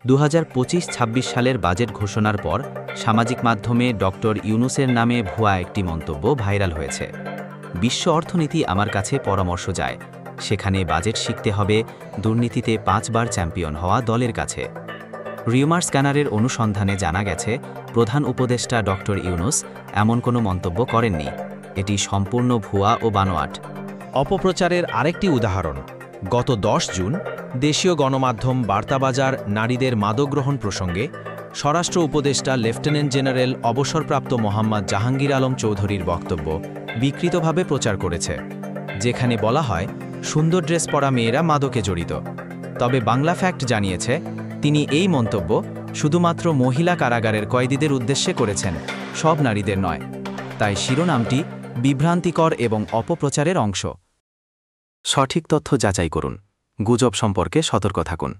2025-26 সালের বাজেট ঘোষণার পর সামাজিক মাধ্যমে ডক্টর ইউনূসের নামে ভুয়া একটি মন্তব্য ভাইরাল হয়েছে। বিশ্ব অর্থনীতি আমার কাছে পরামর্শ যায়, সেখানে বাজেট শিখতে হবে দুর্নীতিতে 5 বার চ্যাম্পিয়ন হওয়া দলের কাছে। রিউমার স্ক্যানারের অনুসন্ধানে জানা গেছে, প্রধান উপদেষ্টা ডক্টর ইউনূস এমন কোনো মন্তব্য করেননি। এটি সম্পূর্ণ ভুয়া ও বানোয়াট। অপপ্রচারের আরেকটি উদাহরণ, গত 10 জুন দেশীয় গণমাধ্যম বার্তাবাজার নারীদের মাদক গ্রহণ প্রসঙ্গে স্বরাষ্ট্র উপদেষ্টা লেফটেন্যান্ট জেনারেল অবসরপ্রাপ্ত মোহাম্মদ জাহাঙ্গীর আলম চৌধুরীর বক্তব্য বিকৃতভাবে প্রচার করেছে, যেখানে বলা হয় সুন্দর ড্রেস পরা মেয়েরা মাদকে জড়িত। তবে বাংলা ফ্যাক্ট জানিয়েছে, তিনি এই মন্তব্য শুধুমাত্র মহিলা কারাগারের কয়েদিদের উদ্দেশ্যে করেছেন, সব নারীদের নয়। তাই শিরোনামটি বিভ্রান্তিকর এবং অপপ্রচারের অংশ। সঠিক তথ্য যাচাই করুন। গুজব সম্পর্কে সতর্ক থাকুন।